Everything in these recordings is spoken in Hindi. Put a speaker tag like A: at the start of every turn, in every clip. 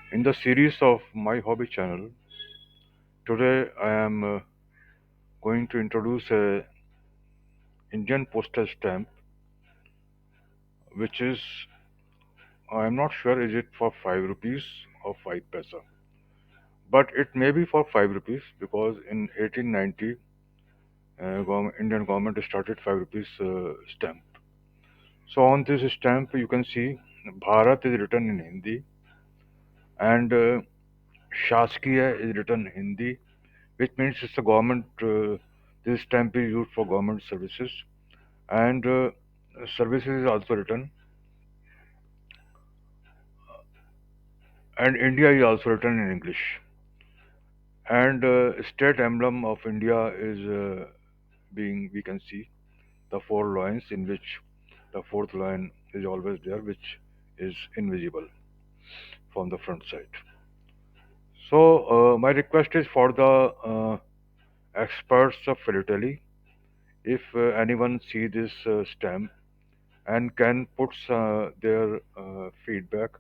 A: In the series of my hobby channel, today I am going to introduce a Indian postal stamp, which is I am not sure is it for 5 rupees or 5 paisa, but it may be for 5 rupees because in 1890 Indian government started 5 rupees stamp. So on this stamp you can see Bharat is written in Hindi and Shaskiya is written in Hindi, which means it's a government. This stamp is used for government services, and services is also written, and India is also written in English. And state emblem of India is being we can see the four lions, in which the fourth lion is always there, which is invisible from the front side. So my request is for the experts of philately. If anyone see this stamp and can put their feedback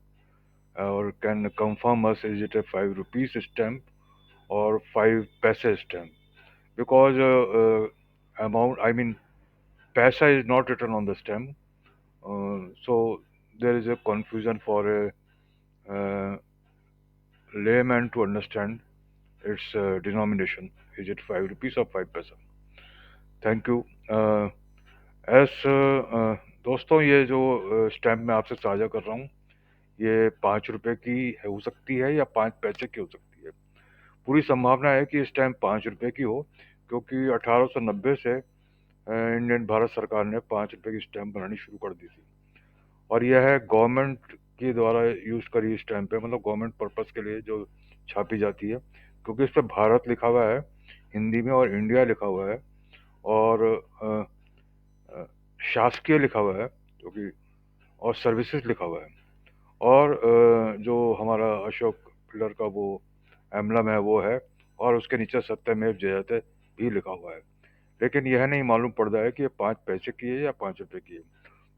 A: or can confirm us is it a 5 rupees stamp or 5 paise stamp, because amount I mean paisa is not written on the stamp, so there is a confusion for a layman to understand its denomination. Is it 5 rupees or 5 paisa? Thank you. S दोस्तों, ये जो स्टैम्प मैं आपसे साझा कर रहा हूँ, ये 5 रुपए की हो सकती है या 5 पैसे की हो सकती है। पूरी संभावना है कि ये स्टैम्प 5 रुपए की हो, क्योंकि 1890 से इंडियन भारत सरकार ने 5 रुपए की स्टैम्प बनानी शुरू कर दी थी, और यह है गवर्नमेंट के द्वारा यूज करी स्टैम्प है, मतलब गवर्नमेंट पर्पस के लिए जो छापी जाती है, क्योंकि इस पर भारत लिखा हुआ है हिंदी में और इंडिया लिखा हुआ है और अ, शासकीय लिखा हुआ है, जो कि और सर्विसेज लिखा हुआ है, और जो हमारा अशोक पिलर का वो एम्बलम है वो है, और उसके नीचे सत्यमेव जयते भी लिखा हुआ है। लेकिन यह नहीं मालूम पड़ रहा है कि ये 5 पैसे की है या 5 रुपए की है।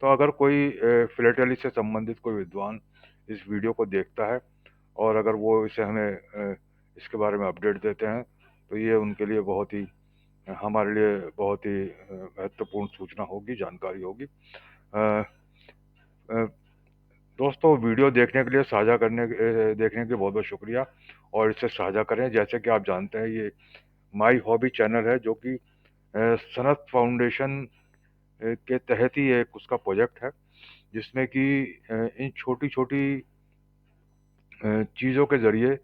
A: तो अगर कोई फिलेटली से संबंधित कोई विद्वान इस वीडियो को देखता है और अगर वो इसे हमें इसके बारे में अपडेट देते हैं, तो ये उनके लिए बहुत ही हमारे लिए बहुत ही महत्वपूर्ण सूचना होगी, जानकारी होगी। अ, अ, दोस्तों, वीडियो देखने के लिए देखने के लिए बहुत बहुत शुक्रिया, और इसे साझा करें। जैसे कि आप जानते हैं, ये माई हॉबी चैनल है, जो कि सनत फाउंडेशन के तहत ही एक उसका प्रोजेक्ट है, जिसमें कि इन छोटी छोटी चीज़ों के ज़रिए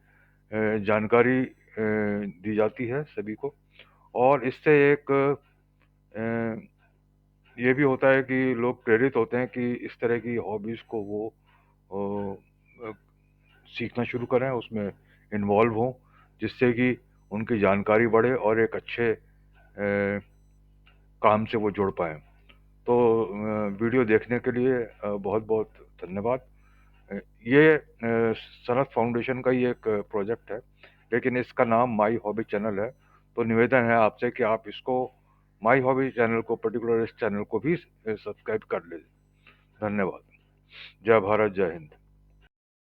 A: जानकारी दी जाती है सभी को, और इससे एक ये भी होता है कि लोग प्रेरित होते हैं कि इस तरह की हॉबीज़ को वो अ, सीखना शुरू करें, उसमें इन्वॉल्व हों, जिससे कि उनकी जानकारी बढ़े और एक अच्छे काम से वो जुड़ पाएँ। तो वीडियो देखने के लिए बहुत-बहुत धन्यवाद। अ, ये सनत फाउंडेशन का ही एक प्रोजेक्ट है, लेकिन इसका नाम माई हॉबी चैनल है। तो निवेदन है आपसे कि आप इसको माई हॉबी चैनल को, पर्टिकुलर इस चैनल को भी सब्सक्राइब कर लें। धन्यवाद। जय भारत, जय हिंद।